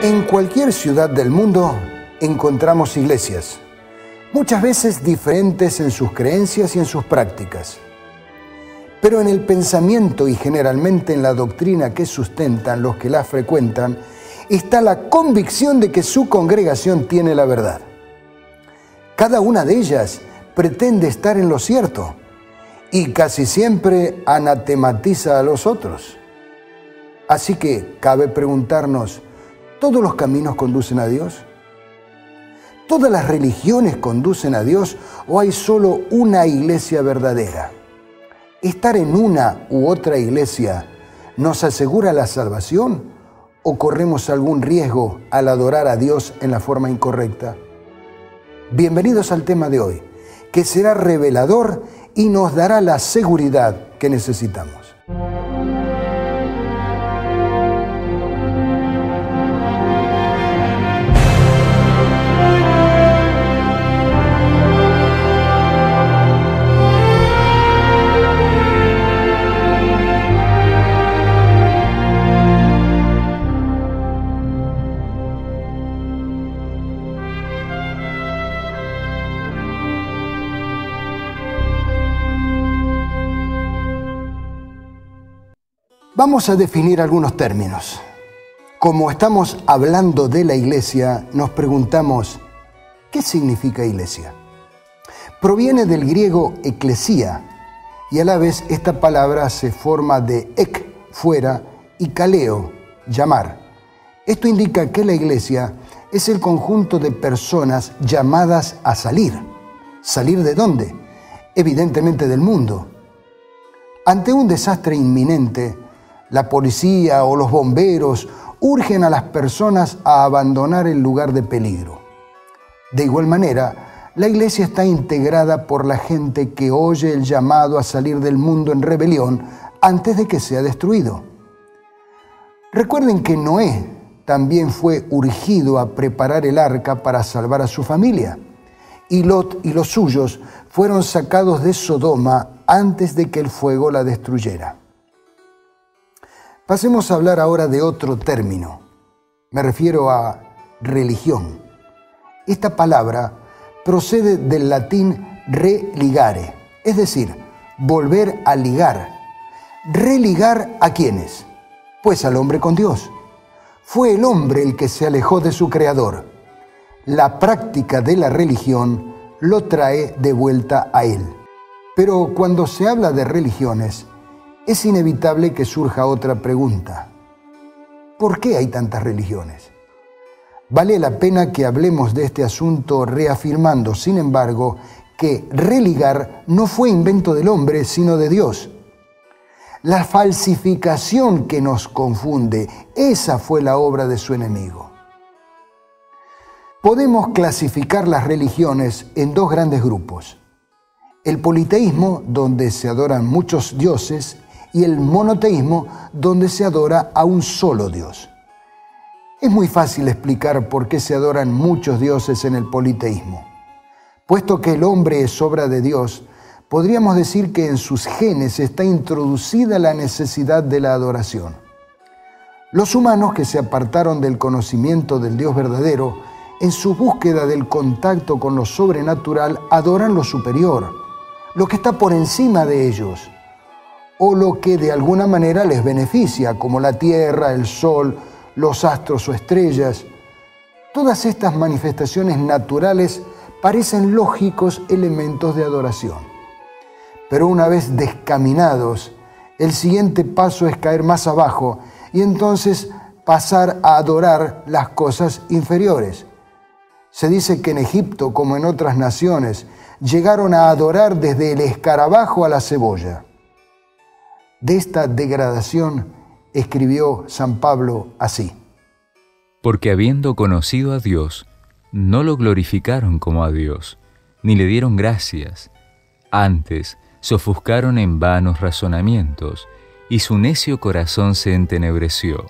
En cualquier ciudad del mundo encontramos iglesias, muchas veces diferentes en sus creencias y en sus prácticas. Pero en el pensamiento y generalmente en la doctrina que sustentan los que las frecuentan, está la convicción de que su congregación tiene la verdad. Cada una de ellas pretende estar en lo cierto y casi siempre anatematiza a los otros. Así que cabe preguntarnos, ¿todos los caminos conducen a Dios? ¿Todas las religiones conducen a Dios o hay solo una iglesia verdadera? ¿Estar en una u otra iglesia nos asegura la salvación o corremos algún riesgo al adorar a Dios en la forma incorrecta? Bienvenidos al tema de hoy, que será revelador y nos dará la seguridad que necesitamos. Vamos a definir algunos términos. Como estamos hablando de la iglesia, nos preguntamos, ¿qué significa iglesia? Proviene del griego eclesía, y a la vez esta palabra se forma de ek, fuera, y kaleo, llamar. Esto indica que la iglesia es el conjunto de personas llamadas a salir. ¿Salir de dónde? Evidentemente del mundo. Ante un desastre inminente, la policía o los bomberos urgen a las personas a abandonar el lugar de peligro. De igual manera, la iglesia está integrada por la gente que oye el llamado a salir del mundo en rebelión antes de que sea destruido. Recuerden que Noé también fue urgido a preparar el arca para salvar a su familia, y Lot y los suyos fueron sacados de Sodoma antes de que el fuego la destruyera. Pasemos a hablar ahora de otro término. Me refiero a religión. Esta palabra procede del latín religare, es decir, volver a ligar. ¿Religar a quiénes? Pues al hombre con Dios. Fue el hombre el que se alejó de su Creador. La práctica de la religión lo trae de vuelta a Él. Pero cuando se habla de religiones, es inevitable que surja otra pregunta. ¿Por qué hay tantas religiones? Vale la pena que hablemos de este asunto reafirmando, sin embargo, que religar no fue invento del hombre, sino de Dios. La falsificación que nos confunde, esa fue la obra de su enemigo. Podemos clasificar las religiones en dos grandes grupos. El politeísmo, donde se adoran muchos dioses, y el monoteísmo, donde se adora a un solo Dios. Es muy fácil explicar por qué se adoran muchos dioses en el politeísmo. Puesto que el hombre es obra de Dios, podríamos decir que en sus genes está introducida la necesidad de la adoración. Los humanos que se apartaron del conocimiento del Dios verdadero, en su búsqueda del contacto con lo sobrenatural, adoran lo superior, lo que está por encima de ellos, o lo que de alguna manera les beneficia, como la tierra, el sol, los astros o estrellas. Todas estas manifestaciones naturales parecen lógicos elementos de adoración. Pero una vez descaminados, el siguiente paso es caer más abajo y entonces pasar a adorar las cosas inferiores. Se dice que en Egipto, como en otras naciones, llegaron a adorar desde el escarabajo a la cebolla. De esta degradación escribió San Pablo así: Porque habiendo conocido a Dios, no lo glorificaron como a Dios, ni le dieron gracias. Antes se ofuscaron en vanos razonamientos, y su necio corazón se entenebreció.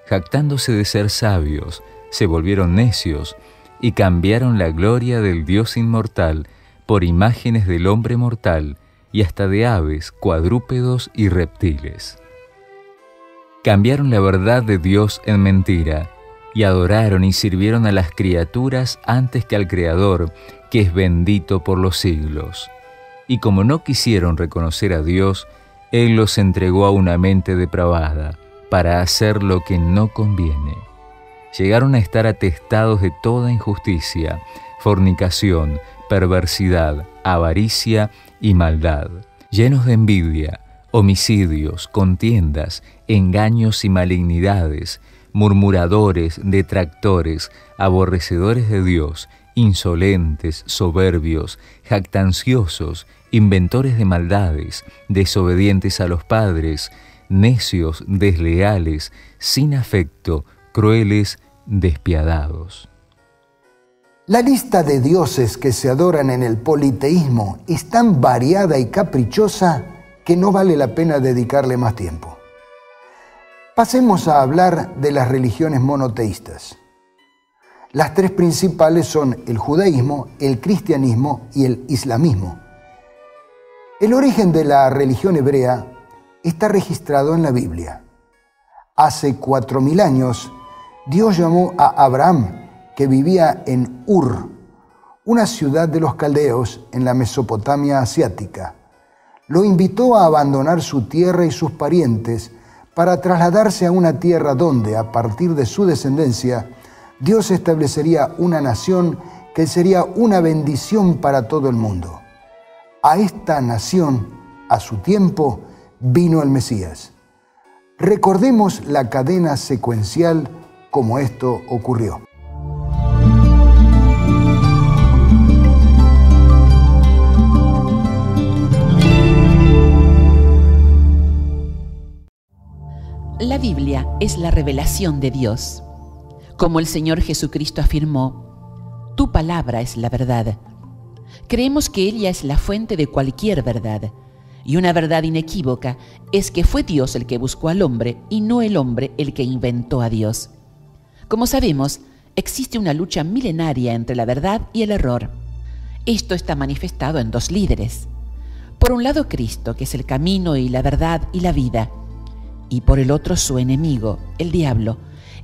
Jactándose de ser sabios, se volvieron necios, y cambiaron la gloria del Dios inmortal por imágenes del hombre mortal, y hasta de aves, cuadrúpedos y reptiles. Cambiaron la verdad de Dios en mentira, y adoraron y sirvieron a las criaturas antes que al Creador, que es bendito por los siglos. Y como no quisieron reconocer a Dios, Él los entregó a una mente depravada, para hacer lo que no conviene. Llegaron a estar atestados de toda injusticia, fornicación, perversidad, avaricia y maldad, llenos de envidia, homicidios, contiendas, engaños y malignidades, murmuradores, detractores, aborrecedores de Dios, insolentes, soberbios, jactanciosos, inventores de maldades, desobedientes a los padres, necios, desleales, sin afecto, crueles, despiadados. La lista de dioses que se adoran en el politeísmo es tan variada y caprichosa que no vale la pena dedicarle más tiempo. Pasemos a hablar de las religiones monoteístas. Las tres principales son el judaísmo, el cristianismo y el islamismo. El origen de la religión hebrea está registrado en la Biblia. Hace 4000 años, Dios llamó a Abraham, que vivía en Ur, una ciudad de los caldeos en la Mesopotamia asiática. Lo invitó a abandonar su tierra y sus parientes para trasladarse a una tierra donde, a partir de su descendencia, Dios establecería una nación que sería una bendición para todo el mundo. A esta nación, a su tiempo, vino el Mesías. Recordemos la cadena secuencial como esto ocurrió. La Biblia es la revelación de Dios. Como el Señor Jesucristo afirmó, tu palabra es la verdad. Creemos que ella es la fuente de cualquier verdad. Y una verdad inequívoca es que fue Dios el que buscó al hombre y no el hombre el que inventó a Dios. Como sabemos, existe una lucha milenaria entre la verdad y el error. Esto está manifestado en dos líderes. Por un lado, Cristo, que es el camino y la verdad y la vida. Y por el otro, su enemigo, el diablo,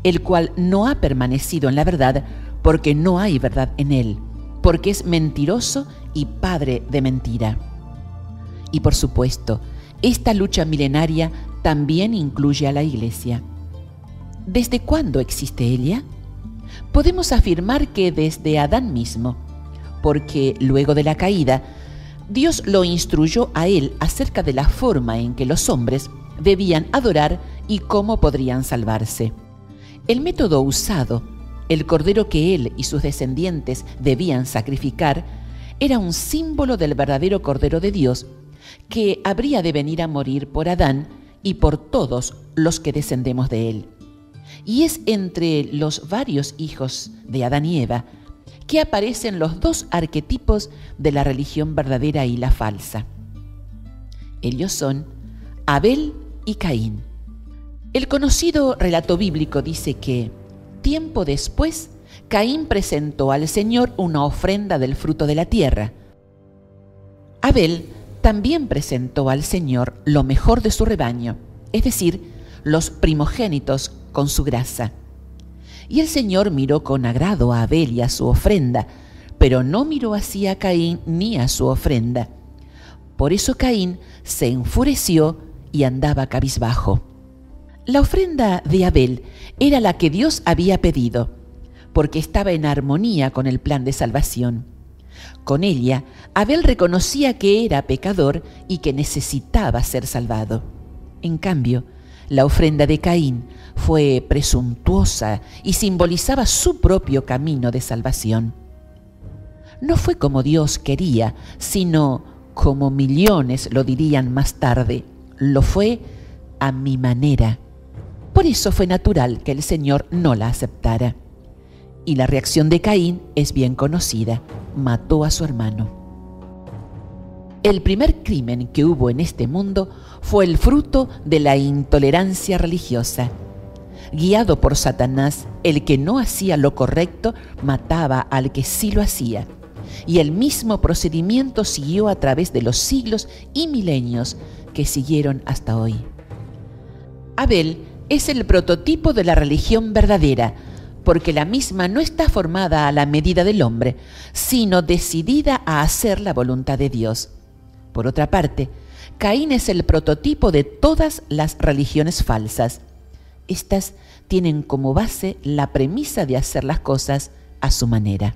el cual no ha permanecido en la verdad porque no hay verdad en él, porque es mentiroso y padre de mentira. Y por supuesto, esta lucha milenaria también incluye a la Iglesia. ¿Desde cuándo existe ella? Podemos afirmar que desde Adán mismo, porque luego de la caída, Dios lo instruyó a él acerca de la forma en que los hombres debían adorar y cómo podrían salvarse. El método usado, el cordero que él y sus descendientes debían sacrificar, era un símbolo del verdadero Cordero de Dios que habría de venir a morir por Adán y por todos los que descendemos de él. Y es entre los varios hijos de Adán y Eva que aparecen los dos arquetipos de la religión verdadera y la falsa. Ellos son Abel y Caín. El conocido relato bíblico dice que, tiempo después, Caín presentó al Señor una ofrenda del fruto de la tierra. Abel también presentó al Señor lo mejor de su rebaño, es decir, los primogénitos con su grasa. Y el Señor miró con agrado a Abel y a su ofrenda, pero no miró así a Caín ni a su ofrenda. Por eso Caín se enfureció y andaba cabizbajo. La ofrenda de Abel era la que Dios había pedido, porque estaba en armonía con el plan de salvación. Con ella, Abel reconocía que era pecador y que necesitaba ser salvado. En cambio, la ofrenda de Caín fue presuntuosa y simbolizaba su propio camino de salvación. No fue como Dios quería, sino como millones lo dirían más tarde, lo fue a mi manera. Por eso fue natural que el Señor no la aceptara. Y la reacción de Caín es bien conocida: mató a su hermano. El primer crimen que hubo en este mundo fue el fruto de la intolerancia religiosa. Guiado por Satanás, el que no hacía lo correcto mataba al que sí lo hacía. Y el mismo procedimiento siguió a través de los siglos y milenios que siguieron hasta hoy. Abel es el prototipo de la religión verdadera, porque la misma no está formada a la medida del hombre, sino decidida a hacer la voluntad de Dios. Por otra parte, Caín es el prototipo de todas las religiones falsas. Estas tienen como base la premisa de hacer las cosas a su manera.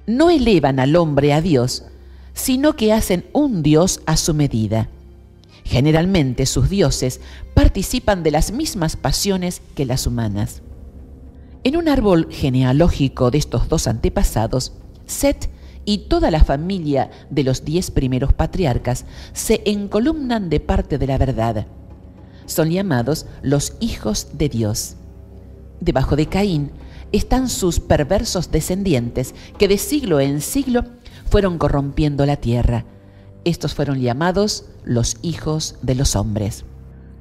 No elevan al hombre a Dios, sino que hacen un Dios a su medida. Generalmente sus dioses participan de las mismas pasiones que las humanas. En un árbol genealógico de estos dos antepasados, Set y toda la familia de los 10 primeros patriarcas se encolumnan de parte de la verdad. Son llamados los hijos de Dios. Debajo de Caín están sus perversos descendientes que de siglo en siglo fueron corrompiendo la tierra. Estos fueron llamados los hijos de los hombres.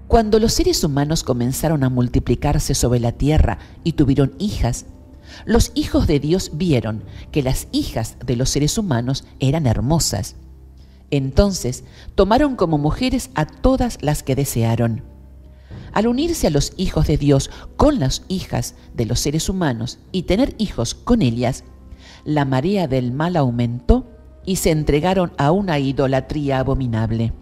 Cuando los seres humanos comenzaron a multiplicarse sobre la tierra y tuvieron hijas, los hijos de Dios vieron que las hijas de los seres humanos eran hermosas. Entonces tomaron como mujeres a todas las que desearon. Al unirse a los hijos de Dios con las hijas de los seres humanos y tener hijos con ellas, la marea del mal aumentó y se entregaron a una idolatría abominable.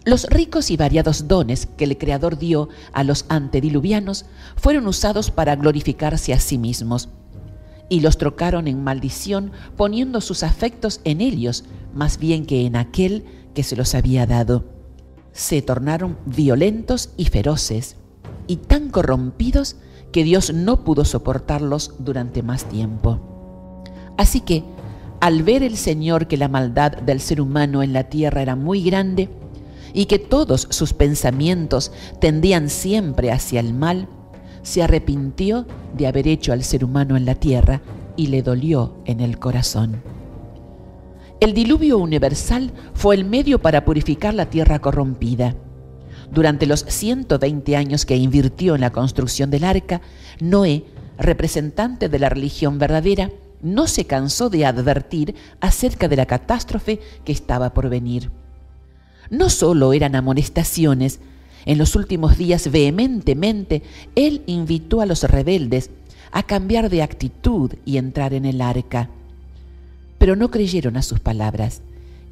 Los ricos y variados dones que el Creador dio a los antediluvianos fueron usados para glorificarse a sí mismos, y los trocaron en maldición poniendo sus afectos en ellos más bien que en aquel que se los había dado. Se tornaron violentos y feroces, y tan corrompidos que Dios no pudo soportarlos durante más tiempo. Así que, al ver el Señor que la maldad del ser humano en la tierra era muy grande y que todos sus pensamientos tendían siempre hacia el mal, se arrepintió de haber hecho al ser humano en la tierra y le dolió en el corazón. El diluvio universal fue el medio para purificar la tierra corrompida. Durante los 120 años que invirtió en la construcción del arca, Noé, representante de la religión verdadera, no se cansó de advertir acerca de la catástrofe que estaba por venir. No solo eran amonestaciones, en los últimos días vehementemente él invitó a los rebeldes a cambiar de actitud y entrar en el arca. Pero no creyeron a sus palabras,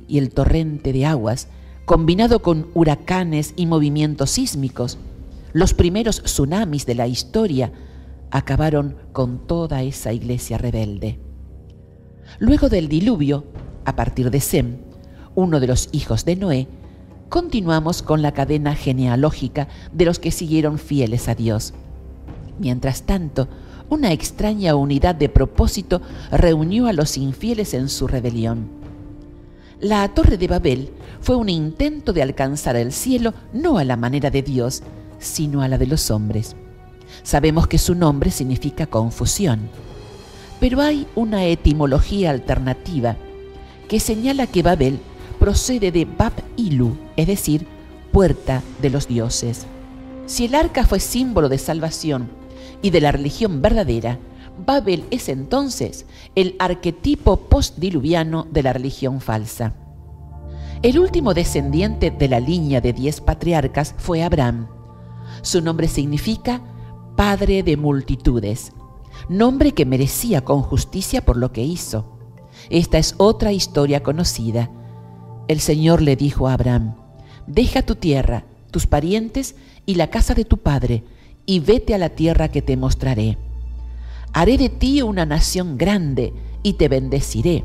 y el torrente de aguas, combinado con huracanes y movimientos sísmicos, los primeros tsunamis de la historia, acabaron con toda esa iglesia rebelde. Luego del diluvio, a partir de Sem, uno de los hijos de Noé, continuamos con la cadena genealógica de los que siguieron fieles a Dios. Mientras tanto, una extraña unidad de propósito reunió a los infieles en su rebelión. La Torre de Babel fue un intento de alcanzar el cielo no a la manera de Dios, sino a la de los hombres. Sabemos que su nombre significa confusión, pero hay una etimología alternativa que señala que Babel procede de Bab-Ilu, es decir, puerta de los dioses. Si el arca fue símbolo de salvación y de la religión verdadera, Babel es entonces el arquetipo postdiluviano de la religión falsa. El último descendiente de la línea de 10 patriarcas fue Abraham. Su nombre significa Padre de multitudes, nombre que merecía con justicia por lo que hizo. Esta es otra historia conocida. El Señor le dijo a Abraham: deja tu tierra, tus parientes y la casa de tu padre, y vete a la tierra que te mostraré. Haré de ti una nación grande y te bendeciré.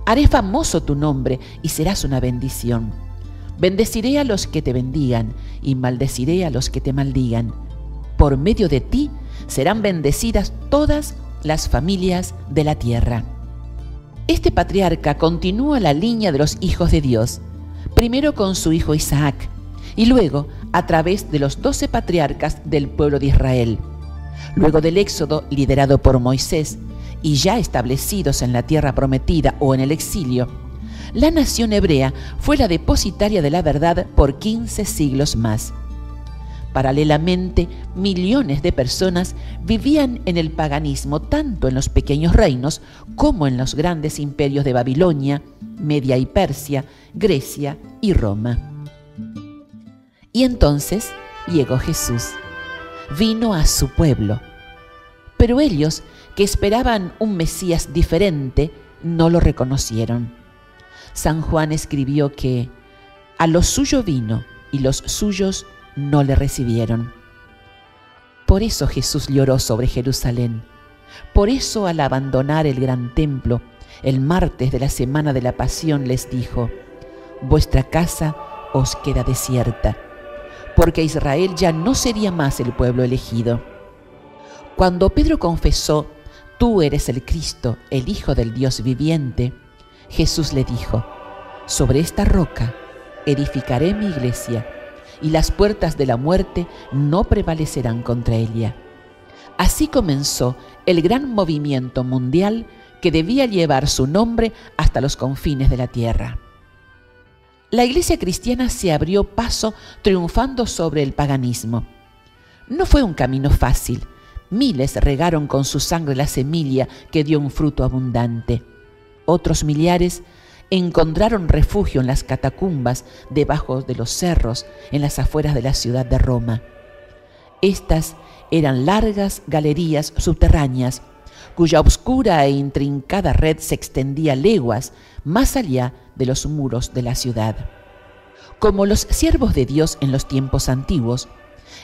Haré famoso tu nombre y serás una bendición. Bendeciré a los que te bendigan y maldeciré a los que te maldigan. Por medio de ti serán bendecidas todas las familias de la tierra. Este patriarca continúa la línea de los hijos de Dios, primero con su hijo Isaac y luego a través de los 12 patriarcas del pueblo de Israel. Luego del éxodo liderado por Moisés y ya establecidos en la tierra prometida o en el exilio, la nación hebrea fue la depositaria de la verdad por 15 siglos más. Paralelamente, millones de personas vivían en el paganismo tanto en los pequeños reinos como en los grandes imperios de Babilonia, Media y Persia, Grecia y Roma. Y entonces llegó Jesús, vino a su pueblo, Pero ellos, que esperaban un Mesías diferente, no lo reconocieron. San Juan escribió que a lo suyo vino y los suyos no le recibieron. Por eso Jesús lloró sobre Jerusalén. Por eso, al abandonar el gran templo, el martes de la semana de la Pasión, les dijo: vuestra casa os queda desierta, porque Israel ya no sería más el pueblo elegido. Cuando Pedro confesó: tú eres el Cristo, el Hijo del Dios viviente, Jesús le dijo: sobre esta roca edificaré mi iglesia, y las puertas de la muerte no prevalecerán contra ella. Así comenzó el gran movimiento mundial que debía llevar su nombre hasta los confines de la tierra. La iglesia cristiana se abrió paso triunfando sobre el paganismo. No fue un camino fácil. Miles regaron con su sangre la semilla que dio un fruto abundante. Otros millares encontraron refugio en las catacumbas, debajo de los cerros, en las afueras de la ciudad de Roma. Estas eran largas galerías subterráneas, cuya oscura e intrincada red se extendía leguas más allá de los muros de la ciudad. Como los siervos de Dios en los tiempos antiguos,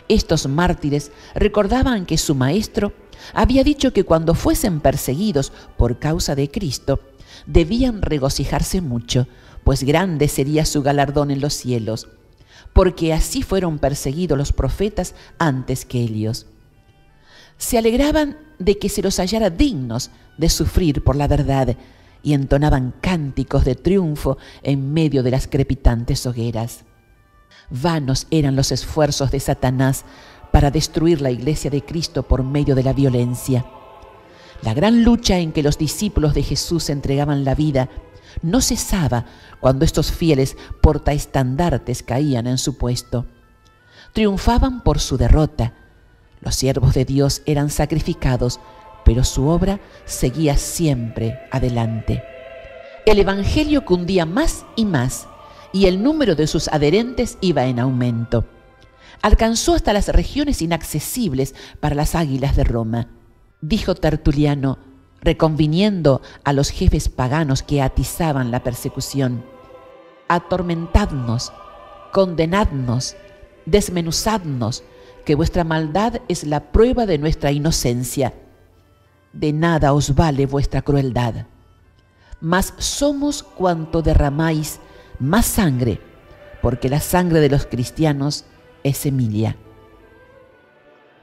estos mártires recordaban que su maestro había dicho que cuando fuesen perseguidos por causa de Cristo, debían regocijarse mucho, pues grande sería su galardón en los cielos, porque así fueron perseguidos los profetas antes que ellos. Se alegraban de que se los hallara dignos de sufrir por la verdad y entonaban cánticos de triunfo en medio de las crepitantes hogueras. Vanos eran los esfuerzos de Satanás para destruir la iglesia de Cristo por medio de la violencia. La gran lucha en que los discípulos de Jesús entregaban la vida no cesaba cuando estos fieles portaestandartes caían en su puesto. Triunfaban por su derrota. Los siervos de Dios eran sacrificados, pero su obra seguía siempre adelante. El evangelio cundía más y más, y el número de sus adherentes iba en aumento. Alcanzó hasta las regiones inaccesibles para las águilas de Roma. Dijo Tertuliano, reconviniendo a los jefes paganos que atizaban la persecución: atormentadnos, condenadnos, desmenuzadnos, que vuestra maldad es la prueba de nuestra inocencia. De nada os vale vuestra crueldad. Mas somos cuanto derramáis más sangre, porque la sangre de los cristianos es semilla.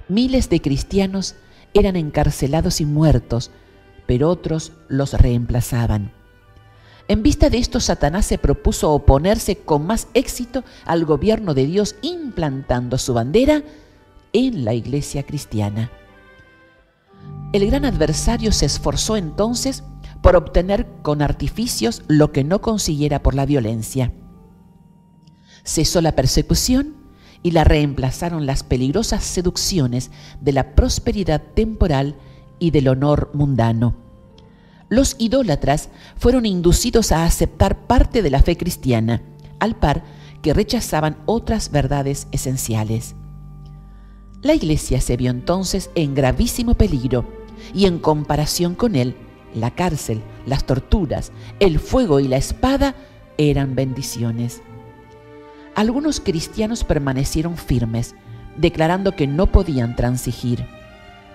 Miles de cristianos eran encarcelados y muertos, pero otros los reemplazaban. En vista de esto, Satanás se propuso oponerse con más éxito al gobierno de Dios, implantando su bandera en la iglesia cristiana. El gran adversario se esforzó entonces por obtener con artificios lo que no consiguiera por la violencia. Cesó la persecución y la reemplazaron las peligrosas seducciones de la prosperidad temporal y del honor mundano. Los idólatras fueron inducidos a aceptar parte de la fe cristiana, al par que rechazaban otras verdades esenciales. La iglesia se vio entonces en gravísimo peligro, y en comparación con él, la cárcel, las torturas, el fuego y la espada eran bendiciones. Algunos cristianos permanecieron firmes, declarando que no podían transigir.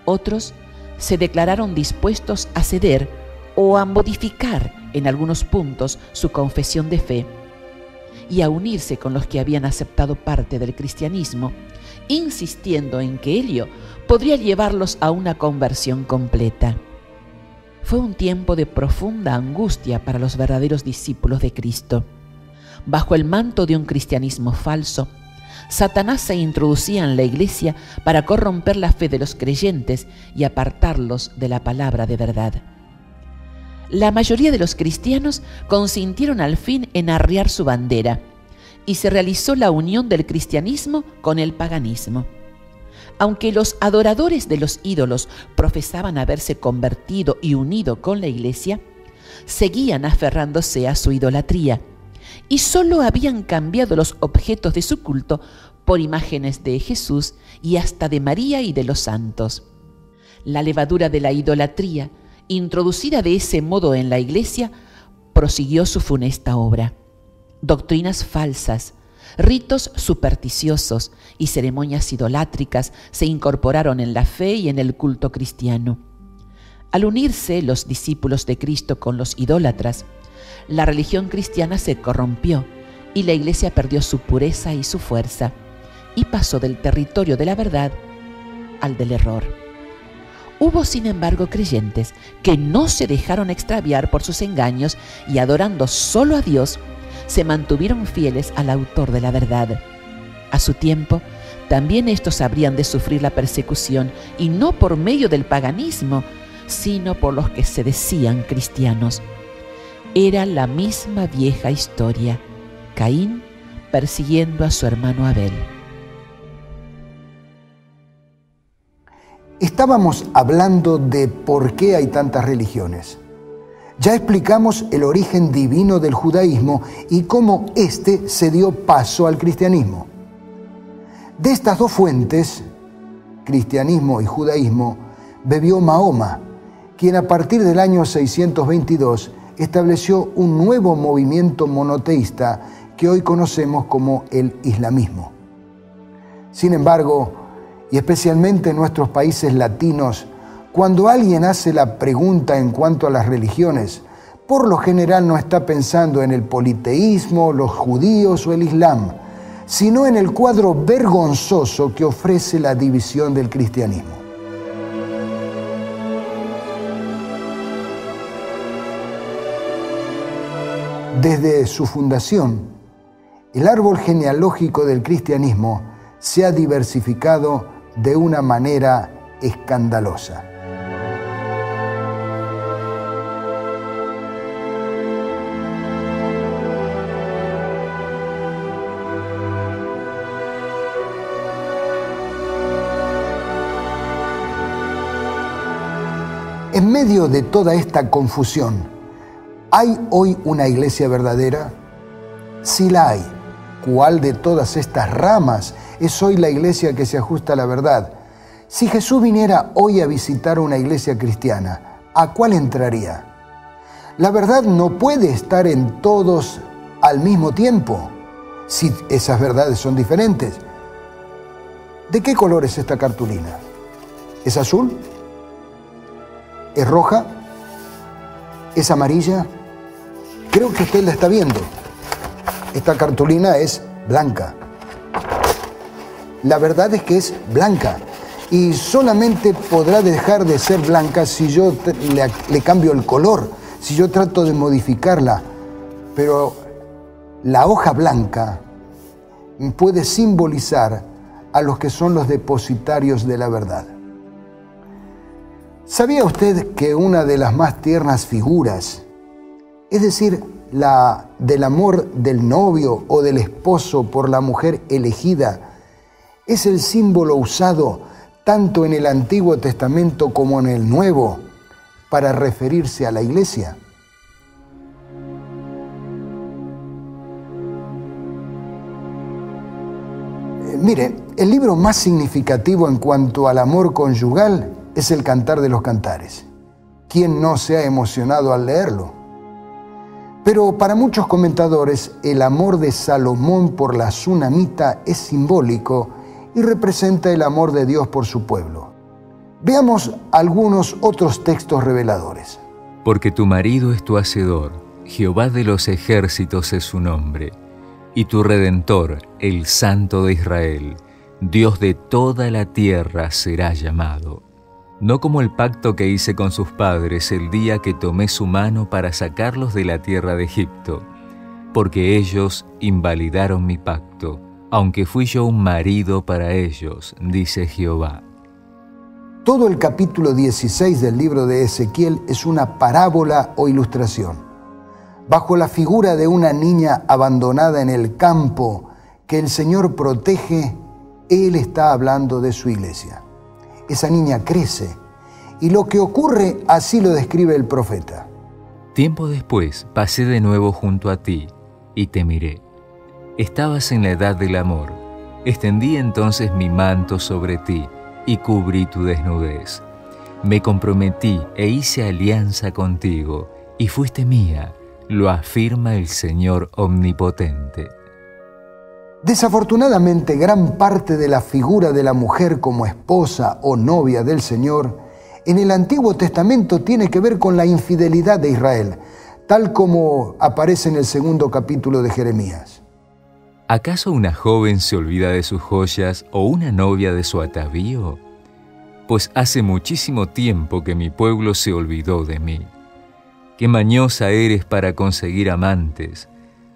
Otros se declararon dispuestos a ceder o a modificar en algunos puntos su confesión de fe y a unirse con los que habían aceptado parte del cristianismo, insistiendo en que ello podría llevarlos a una conversión completa. Fue un tiempo de profunda angustia para los verdaderos discípulos de Cristo. Bajo el manto de un cristianismo falso, Satanás se introducía en la iglesia para corromper la fe de los creyentes y apartarlos de la palabra de verdad. La mayoría de los cristianos consintieron al fin en arriar su bandera, y se realizó la unión del cristianismo con el paganismo. Aunque los adoradores de los ídolos profesaban haberse convertido y unido con la iglesia, seguían aferrándose a su idolatría, y solo habían cambiado los objetos de su culto por imágenes de Jesús y hasta de María y de los santos. La levadura de la idolatría, introducida de ese modo en la Iglesia, prosiguió su funesta obra. Doctrinas falsas, ritos supersticiosos y ceremonias idolátricas se incorporaron en la fe y en el culto cristiano. Al unirse los discípulos de Cristo con los idólatras, la religión cristiana se corrompió y la Iglesia perdió su pureza y su fuerza y pasó del territorio de la verdad al del error. Hubo, sin embargo, creyentes que no se dejaron extraviar por sus engaños y, adorando solo a Dios, se mantuvieron fieles al autor de la verdad. A su tiempo, también estos habrían de sufrir la persecución, y no por medio del paganismo, sino por los que se decían cristianos. Era la misma vieja historia: Caín persiguiendo a su hermano Abel. Estábamos hablando de por qué hay tantas religiones. Ya explicamos el origen divino del judaísmo y cómo éste se dio paso al cristianismo. De estas dos fuentes, cristianismo y judaísmo, bebió Mahoma, quien a partir del año 622 estableció un nuevo movimiento monoteísta que hoy conocemos como el islamismo. Sin embargo, y especialmente en nuestros países latinos, cuando alguien hace la pregunta en cuanto a las religiones, por lo general no está pensando en el politeísmo, los judíos o el islam, sino en el cuadro vergonzoso que ofrece la división del cristianismo. Desde su fundación, el árbol genealógico del cristianismo se ha diversificado de una manera escandalosa. En medio de toda esta confusión, ¿hay hoy una iglesia verdadera? Sí la hay. ¿Cuál de todas estas ramas es hoy la iglesia que se ajusta a la verdad? Si Jesús viniera hoy a visitar una iglesia cristiana, ¿a cuál entraría? La verdad no puede estar en todos al mismo tiempo, si esas verdades son diferentes. ¿De qué color es esta cartulina? ¿Es azul? ¿Es roja? ¿Es amarilla? Creo que usted la está viendo. Esta cartulina es blanca. La verdad es que es blanca y solamente podrá dejar de ser blanca si yo le cambio el color, si yo trato de modificarla. Pero la hoja blanca puede simbolizar a los que son los depositarios de la verdad. ¿Sabía usted que una de las más tiernas figuras, es decir, la del amor del novio o del esposo por la mujer elegida, es el símbolo usado tanto en el Antiguo Testamento como en el Nuevo para referirse a la iglesia? Mire, el libro más significativo en cuanto al amor conyugal es el Cantar de los Cantares. ¿Quién no se ha emocionado al leerlo? Pero para muchos comentadores, el amor de Salomón por la Sunamita es simbólico y representa el amor de Dios por su pueblo. Veamos algunos otros textos reveladores. Porque tu marido es tu hacedor, Jehová de los ejércitos es su nombre, y tu Redentor, el Santo de Israel, Dios de toda la tierra será llamado. No como el pacto que hice con sus padres el día que tomé su mano para sacarlos de la tierra de Egipto, porque ellos invalidaron mi pacto, aunque fui yo un marido para ellos, dice Jehová. Todo el capítulo 16 del libro de Ezequiel es una parábola o ilustración. Bajo la figura de una niña abandonada en el campo que el Señor protege, Él está hablando de su iglesia. Esa niña crece, y lo que ocurre así lo describe el profeta. Tiempo después pasé de nuevo junto a ti, y te miré. Estabas en la edad del amor. Extendí entonces mi manto sobre ti, y cubrí tu desnudez. Me comprometí e hice alianza contigo, y fuiste mía, lo afirma el Señor Omnipotente. Desafortunadamente, gran parte de la figura de la mujer como esposa o novia del Señor en el Antiguo Testamento tiene que ver con la infidelidad de Israel, tal como aparece en el 2 capítulo de Jeremías. ¿Acaso una joven se olvida de sus joyas o una novia de su atavío? Pues hace muchísimo tiempo que mi pueblo se olvidó de mí. Qué mañosa eres para conseguir amantes,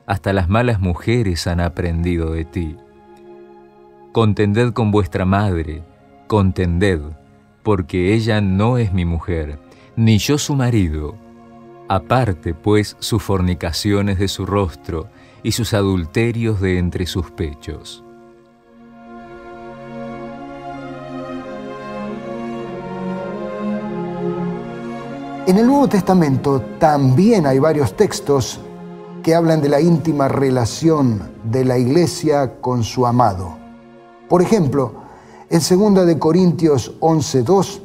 hasta las malas mujeres han aprendido de ti. Contended con vuestra madre, contended, porque ella no es mi mujer, ni yo su marido. Aparte, pues, sus fornicaciones de su rostro y sus adulterios de entre sus pechos. En el Nuevo Testamento también hay varios textos que hablan de la íntima relación de la iglesia con su amado. Por ejemplo, en 2 de Corintios 11:2,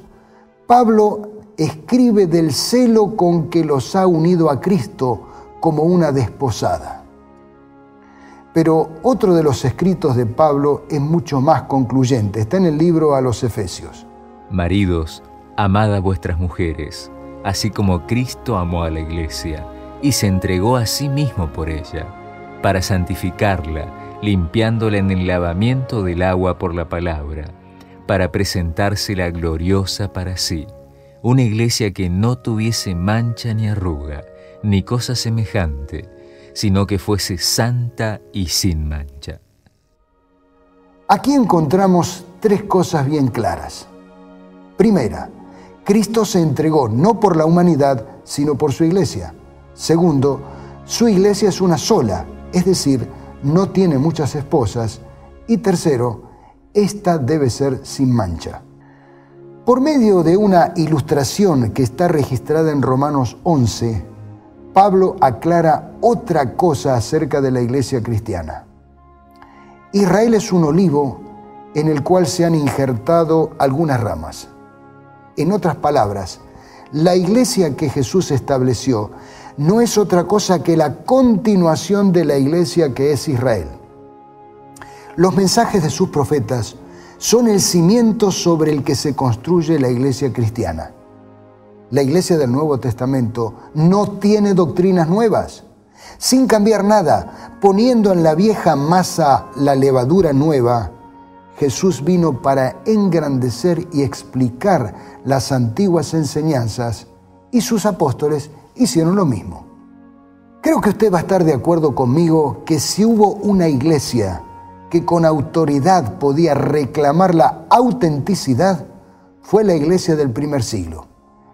Pablo escribe del celo con que los ha unido a Cristo como una desposada. Pero otro de los escritos de Pablo es mucho más concluyente. Está en el libro a los Efesios. Maridos, amad a vuestras mujeres, así como Cristo amó a la iglesia y se entregó a sí mismo por ella, para santificarla, limpiándola en el lavamiento del agua por la palabra, para presentársela gloriosa para sí, una iglesia que no tuviese mancha ni arruga, ni cosa semejante, sino que fuese santa y sin mancha. Aquí encontramos tres cosas bien claras. Primera, Cristo se entregó no por la humanidad, sino por su iglesia. Segundo, su iglesia es una sola, es decir, no tiene muchas esposas. Y tercero, esta debe ser sin mancha. Por medio de una ilustración que está registrada en Romanos 11, Pablo aclara otra cosa acerca de la iglesia cristiana. Israel es un olivo en el cual se han injertado algunas ramas. En otras palabras, la iglesia que Jesús estableció no es otra cosa que la continuación de la iglesia que es Israel. Los mensajes de sus profetas son el cimiento sobre el que se construye la iglesia cristiana. La iglesia del Nuevo Testamento no tiene doctrinas nuevas. Sin cambiar nada, poniendo en la vieja masa la levadura nueva, Jesús vino para engrandecer y explicar las antiguas enseñanzas, y sus apóstoles hicieron lo mismo. Creo que usted va a estar de acuerdo conmigo que si hubo una iglesia que con autoridad podía reclamar la autenticidad, fue la iglesia del primer siglo,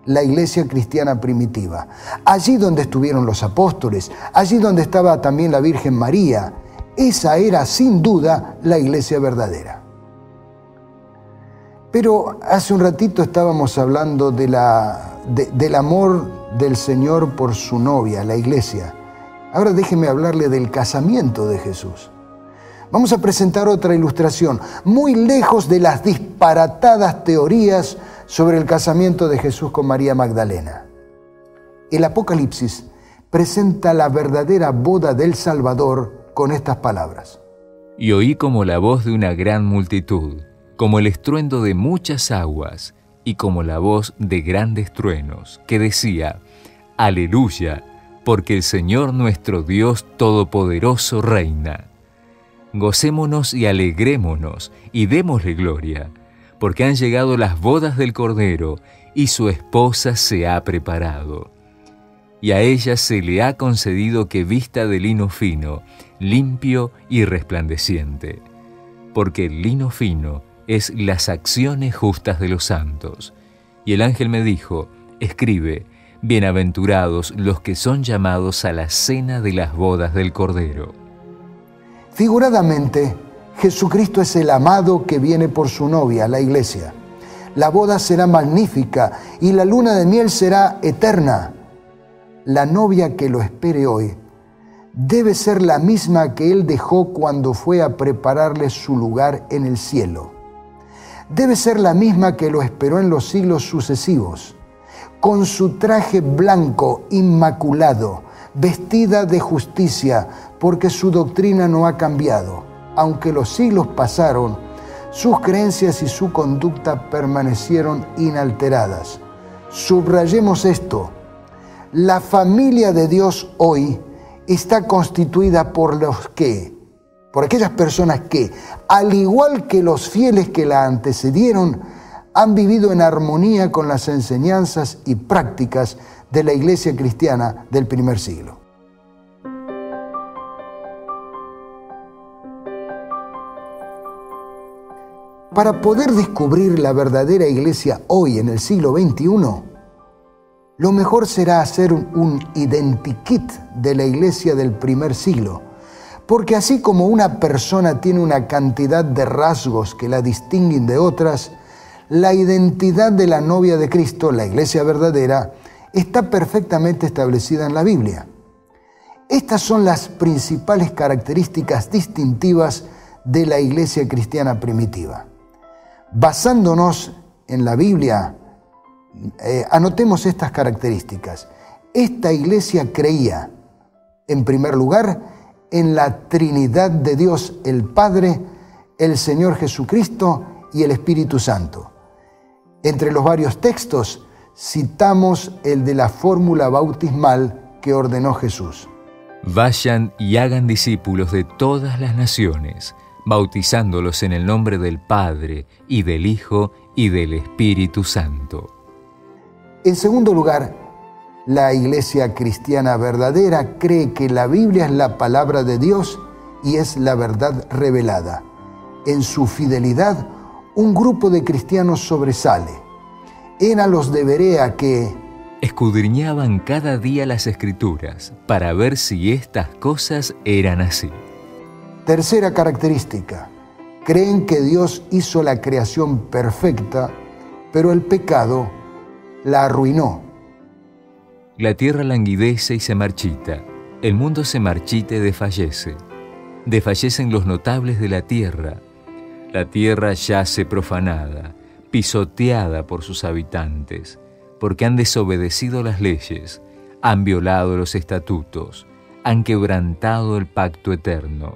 la iglesia cristiana primitiva. Allí donde estuvieron los apóstoles, allí donde estaba también la Virgen María, esa era sin duda la iglesia verdadera. Pero hace un ratito estábamos hablando del amor del Señor por su novia, la iglesia. Ahora déjeme hablarle del casamiento de Jesús. Vamos a presentar otra ilustración, muy lejos de las disparatadas teorías sobre el casamiento de Jesús con María Magdalena. El Apocalipsis presenta la verdadera boda del Salvador con estas palabras. Y oí como la voz de una gran multitud, como el estruendo de muchas aguas, y como la voz de grandes truenos, que decía: Aleluya, porque el Señor nuestro Dios Todopoderoso reina. Gocémonos y alegrémonos, y démosle gloria, porque han llegado las bodas del Cordero, y su esposa se ha preparado. Y a ella se le ha concedido que vista de lino fino, limpio y resplandeciente, porque el lino fino es las acciones justas de los santos. Y el ángel me dijo: escribe, bienaventurados los que son llamados a la cena de las bodas del Cordero. Figuradamente, Jesucristo es el amado que viene por su novia, la iglesia. La boda será magnífica y la luna de miel será eterna. La novia que lo espere hoy debe ser la misma que Él dejó cuando fue a prepararle su lugar en el cielo. debe ser la misma que lo esperó en los siglos sucesivos, con su traje blanco inmaculado, vestida de justicia, porque su doctrina no ha cambiado. Aunque los siglos pasaron, sus creencias y su conducta permanecieron inalteradas. Subrayemos esto: la familia de Dios hoy está constituida por aquellas personas que, al igual que los fieles que la antecedieron, han vivido en armonía con las enseñanzas y prácticas de la Iglesia cristiana del primer siglo. Para poder descubrir la verdadera Iglesia hoy en el siglo XXI, lo mejor será hacer un identikit de la Iglesia del primer siglo, porque así como una persona tiene una cantidad de rasgos que la distinguen de otras, la identidad de la novia de Cristo, la Iglesia verdadera, está perfectamente establecida en la Biblia. Estas son las principales características distintivas de la Iglesia cristiana primitiva. Basándonos en la Biblia, anotemos estas características. Esta iglesia creía, en primer lugar, en la Trinidad de Dios, el Padre, el Señor Jesucristo y el Espíritu Santo. Entre los varios textos, citamos el de la fórmula bautismal que ordenó Jesús. Vayan y hagan discípulos de todas las naciones, bautizándolos en el nombre del Padre, y del Hijo, y del Espíritu Santo. En segundo lugar, la Iglesia cristiana verdadera cree que la Biblia es la palabra de Dios y es la verdad revelada. En su fidelidad, un grupo de cristianos sobresale. Eran los de Berea que escudriñaban cada día las Escrituras para ver si estas cosas eran así. Tercera característica: creen que Dios hizo la creación perfecta, pero el pecado la arruinó. La tierra languidece y se marchita, el mundo se marchita y desfallece. Desfallecen los notables de la tierra yace profanada, pisoteada por sus habitantes, porque han desobedecido las leyes, han violado los estatutos, han quebrantado el pacto eterno.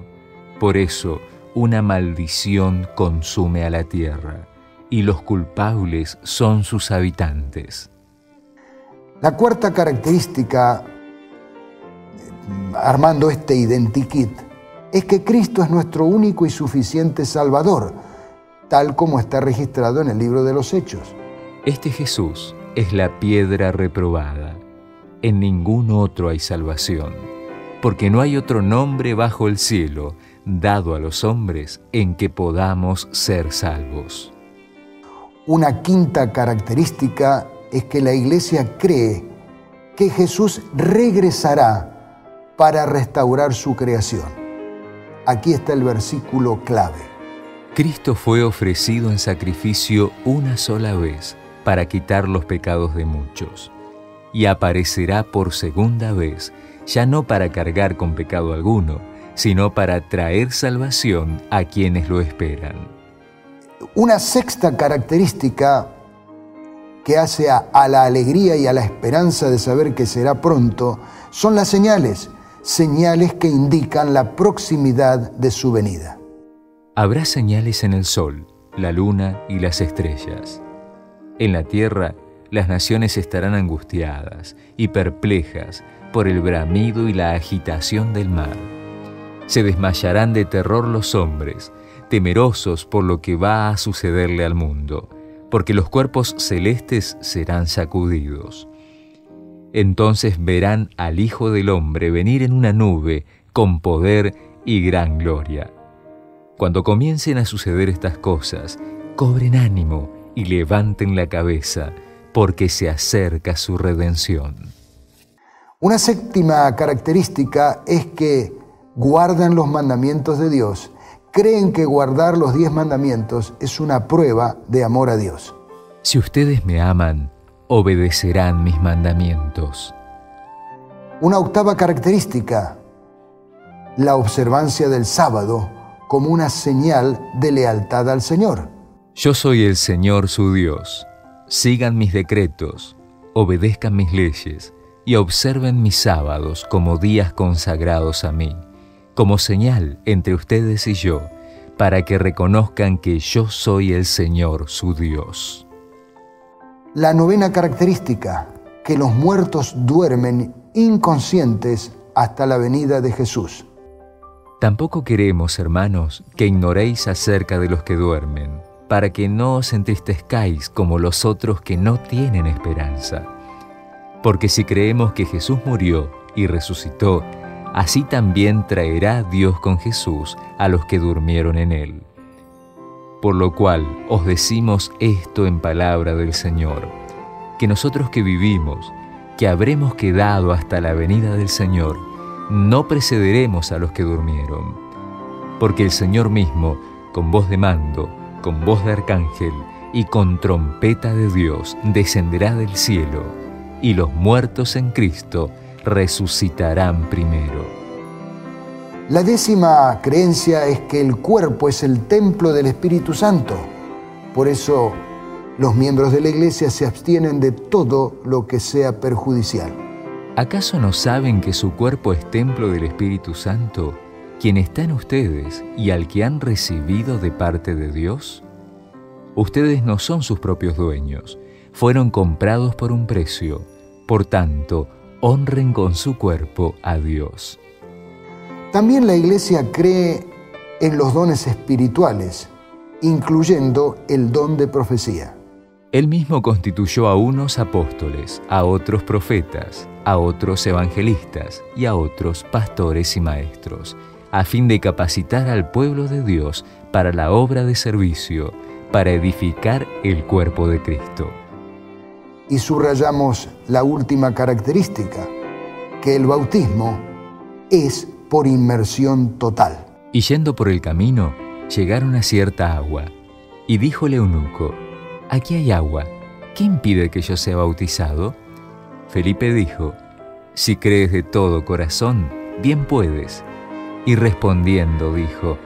Por eso, una maldición consume a la tierra, y los culpables son sus habitantes. La cuarta característica, armando este identikit, es que Cristo es nuestro único y suficiente Salvador, tal como está registrado en el libro de los Hechos. Este Jesús es la piedra reprobada. En ningún otro hay salvación, porque no hay otro nombre bajo el cielo dado a los hombres en que podamos ser salvos. Una quinta característica es que la Iglesia cree que Jesús regresará para restaurar su creación. Aquí está el versículo clave. Cristo fue ofrecido en sacrificio una sola vez para quitar los pecados de muchos, y aparecerá por segunda vez, ya no para cargar con pecado alguno, sino para traer salvación a quienes lo esperan. Una sexta característica que hace a la alegría y a la esperanza de saber que será pronto son las señales que indican la proximidad de su venida. Habrá señales en el sol, la luna y las estrellas. En la tierra, las naciones estarán angustiadas y perplejas por el bramido y la agitación del mar. Se desmayarán de terror los hombres, temerosos por lo que va a sucederle al mundo, porque los cuerpos celestes serán sacudidos. Entonces verán al Hijo del Hombre venir en una nube con poder y gran gloria. Cuando comiencen a suceder estas cosas, cobren ánimo y levanten la cabeza, porque se acerca su redención. Una séptima característica es que guardan los mandamientos de Dios. Creen que guardar los 10 mandamientos es una prueba de amor a Dios. Si ustedes me aman, obedecerán mis mandamientos. Una octava característica: la observancia del sábado como una señal de lealtad al Señor. Yo soy el Señor su Dios. Sigan mis decretos, obedezcan mis leyes y observen mis sábados como días consagrados a mí, como señal entre ustedes y yo, para que reconozcan que yo soy el Señor su Dios. La novena característica, que los muertos duermen inconscientes hasta la venida de Jesús. Tampoco queremos, hermanos, que ignoréis acerca de los que duermen, para que no os entristezcáis como los otros que no tienen esperanza. Porque si creemos que Jesús murió y resucitó, así también traerá Dios con Jesús a los que durmieron en él. Por lo cual os decimos esto en palabra del Señor, que nosotros que vivimos, que habremos quedado hasta la venida del Señor, no precederemos a los que durmieron. Porque el Señor mismo, con voz de mando, con voz de arcángel y con trompeta de Dios, descenderá del cielo, y los muertos en Cristo resucitarán primero. La 10ª creencia es que el cuerpo es el templo del Espíritu Santo. Por eso los miembros de la Iglesia se abstienen de todo lo que sea perjudicial. ¿Acaso no saben que su cuerpo es templo del Espíritu Santo, quien está en ustedes y al que han recibido de parte de Dios? Ustedes no son sus propios dueños, fueron comprados por un precio. Por tanto, honren con su cuerpo a Dios. También la Iglesia cree en los dones espirituales, incluyendo el don de profecía. Él mismo constituyó a unos apóstoles, a otros profetas, a otros evangelistas y a otros pastores y maestros, a fin de capacitar al pueblo de Dios para la obra de servicio, para edificar el cuerpo de Cristo. Y subrayamos la última característica, que el bautismo es por inmersión total. Y yendo por el camino, llegaron a cierta agua, y dijo el eunuco: «Aquí hay agua, ¿qué impide que yo sea bautizado?» Felipe dijo: «Si crees de todo corazón, bien puedes». Y respondiendo dijo: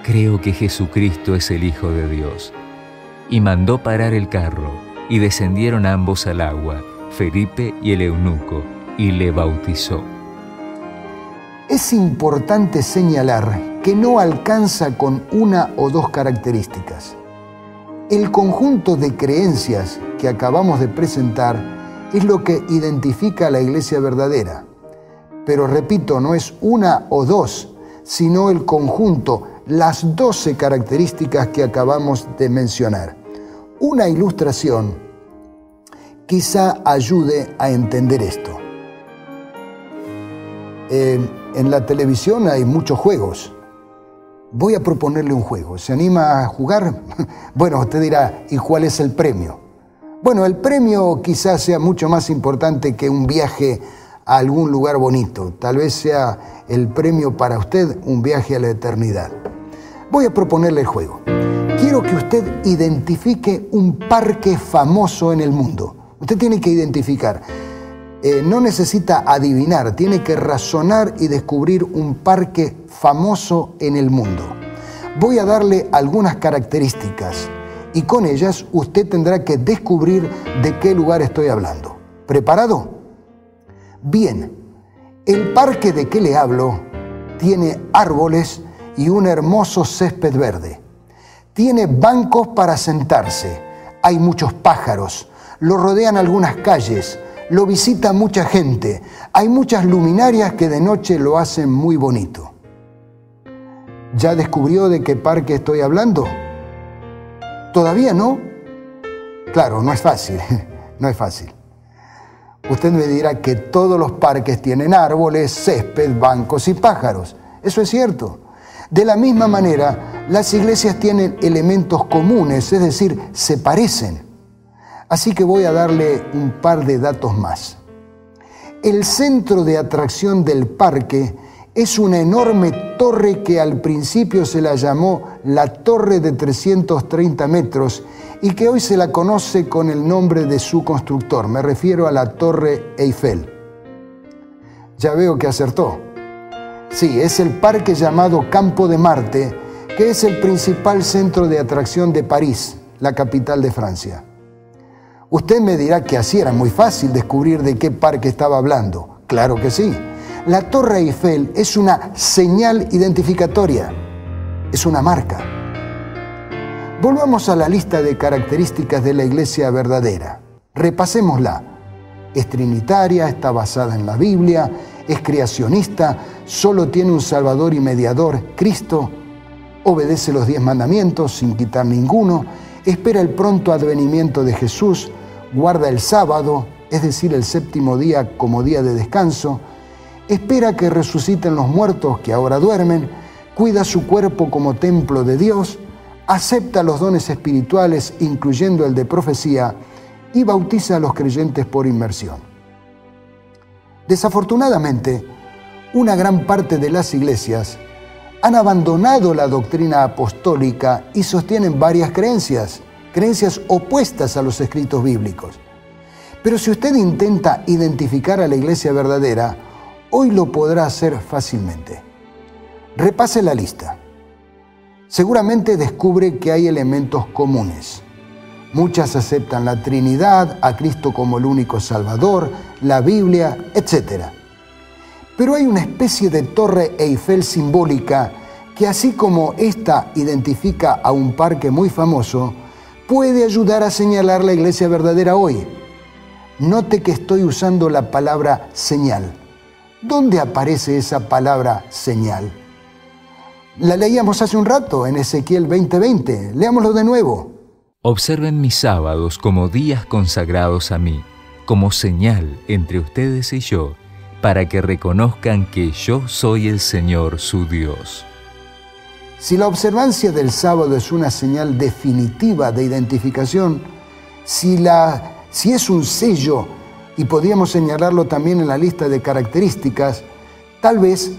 «Creo que Jesucristo es el Hijo de Dios». Y mandó parar el carro, y descendieron ambos al agua, Felipe y el eunuco, y le bautizó. Es importante señalar que no alcanza con una o dos características. El conjunto de creencias que acabamos de presentar es lo que identifica a la Iglesia verdadera. Pero repito, no es una o dos, sino el conjunto, las 12 características que acabamos de mencionar. Una ilustración quizá ayude a entender esto. En la televisión hay muchos juegos. Voy a proponerle un juego. ¿Se anima a jugar? Bueno, usted dirá, ¿y cuál es el premio? Bueno, el premio quizás sea mucho más importante que un viaje a algún lugar bonito. Tal vez sea el premio para usted un viaje a la eternidad. Voy a proponerle el juego. Quiero que usted identifique un parque famoso en el mundo. Usted tiene que identificar. No necesita adivinar, tiene que razonar y descubrir un parque famoso en el mundo. Voy a darle algunas características y con ellas usted tendrá que descubrir de qué lugar estoy hablando. ¿Preparado? Bien, el parque de que le hablo tiene árboles y un hermoso césped verde. Tiene bancos para sentarse, hay muchos pájaros, lo rodean algunas calles, lo visita mucha gente, hay muchas luminarias que de noche lo hacen muy bonito. ¿Ya descubrió de qué parque estoy hablando? ¿Todavía no? Claro, no es fácil, no es fácil. Usted me dirá que todos los parques tienen árboles, césped, bancos y pájaros. Eso es cierto. De la misma manera, las iglesias tienen elementos comunes, es decir, se parecen. Así que voy a darle un par de datos más. El centro de atracción del parque es una enorme torre que al principio se la llamó la Torre de 330 metros y que hoy se la conoce con el nombre de su constructor. Me refiero a la Torre Eiffel. Ya veo que acertó. Sí, es el parque llamado Campo de Marte, que es el principal centro de atracción de París, la capital de Francia. Usted me dirá que así era muy fácil descubrir de qué parque estaba hablando. Claro que sí. La Torre Eiffel es una señal identificatoria, es una marca. Volvamos a la lista de características de la iglesia verdadera. Repasémosla. Es trinitaria, está basada en la Biblia, es creacionista, solo tiene un Salvador y mediador, Cristo, obedece los 10 mandamientos sin quitar ninguno, espera el pronto advenimiento de Jesús, guarda el sábado, es decir, el séptimo día como día de descanso, espera que resuciten los muertos que ahora duermen, cuida su cuerpo como templo de Dios, acepta los dones espirituales, incluyendo el de profecía, y bautiza a los creyentes por inmersión. Desafortunadamente, una gran parte de las iglesias han abandonado la doctrina apostólica y sostienen varias creencias opuestas a los escritos bíblicos. Pero si usted intenta identificar a la iglesia verdadera, hoy lo podrá hacer fácilmente. Repase la lista. Seguramente descubre que hay elementos comunes. Muchas aceptan la Trinidad, a Cristo como el único Salvador, la Biblia, etc. Pero hay una especie de Torre Eiffel simbólica que, así como esta identifica a un parque muy famoso, puede ayudar a señalar la iglesia verdadera hoy. Note que estoy usando la palabra señal. ¿Dónde aparece esa palabra señal? La leíamos hace un rato en Ezequiel 20:20. Leámoslo de nuevo. Observen mis sábados como días consagrados a mí, como señal entre ustedes y yo, para que reconozcan que yo soy el Señor su Dios. Si la observancia del sábado es una señal definitiva de identificación, si es un sello, y podríamos señalarlo también en la lista de características, tal vez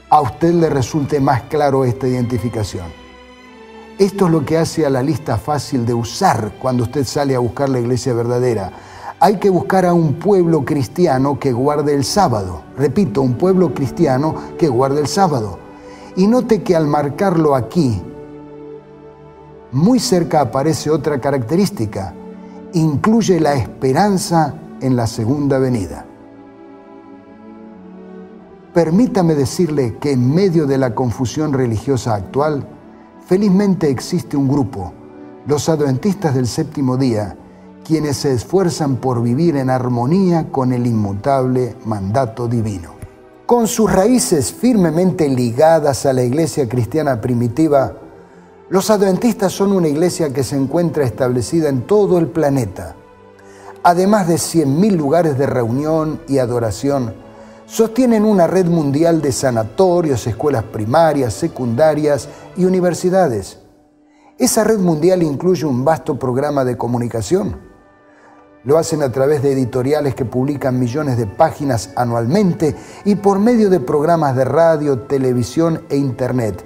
a usted le resulte más claro esta identificación. Esto es lo que hace a la lista fácil de usar cuando usted sale a buscar la iglesia verdadera. Hay que buscar a un pueblo cristiano que guarde el sábado. Repito, un pueblo cristiano que guarde el sábado. Y note que al marcarlo aquí, muy cerca aparece otra característica. Incluye la esperanza en la segunda venida. Permítame decirle que en medio de la confusión religiosa actual, felizmente existe un grupo, los adventistas del séptimo día, quienes se esfuerzan por vivir en armonía con el inmutable mandato divino. Con sus raíces firmemente ligadas a la iglesia cristiana primitiva, los adventistas son una iglesia que se encuentra establecida en todo el planeta. Además de 100.000 lugares de reunión y adoración, sostienen una red mundial de sanatorios, escuelas primarias, secundarias y universidades. Esa red mundial incluye un vasto programa de comunicación. Lo hacen a través de editoriales que publican millones de páginas anualmente y por medio de programas de radio, televisión e internet.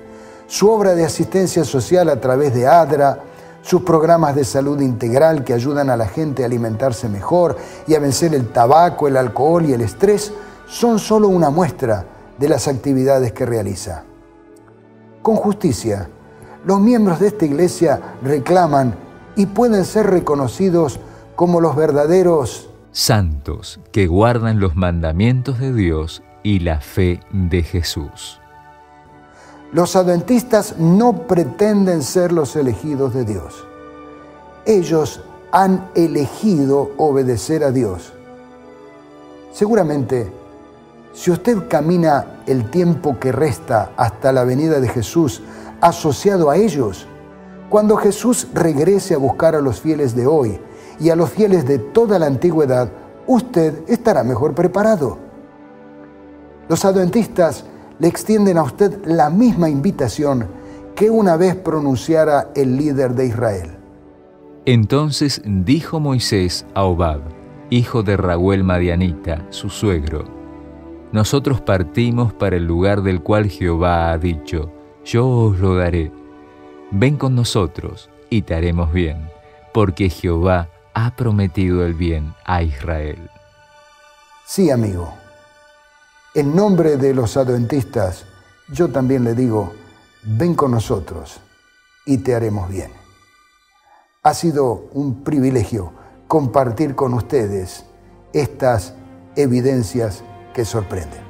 Su obra de asistencia social a través de ADRA, sus programas de salud integral que ayudan a la gente a alimentarse mejor y a vencer el tabaco, el alcohol y el estrés, son solo una muestra de las actividades que realiza. Con justicia, los miembros de esta iglesia reclaman y pueden ser reconocidos como los verdaderos santos que guardan los mandamientos de Dios y la fe de Jesús. Los adventistas no pretenden ser los elegidos de Dios. Ellos han elegido obedecer a Dios. Seguramente, si usted camina el tiempo que resta hasta la venida de Jesús asociado a ellos, cuando Jesús regrese a buscar a los fieles de hoy y a los fieles de toda la antigüedad, usted estará mejor preparado. Los adventistas le extienden a usted la misma invitación que una vez pronunciara el líder de Israel. Entonces dijo Moisés a Hobab, hijo de Raguel Madianita, su suegro: nosotros partimos para el lugar del cual Jehová ha dicho, yo os lo daré. Ven con nosotros y te haremos bien, porque Jehová ha prometido el bien a Israel. Sí, amigo. En nombre de los adventistas, yo también le digo, ven con nosotros y te haremos bien. Ha sido un privilegio compartir con ustedes estas evidencias que sorprenden.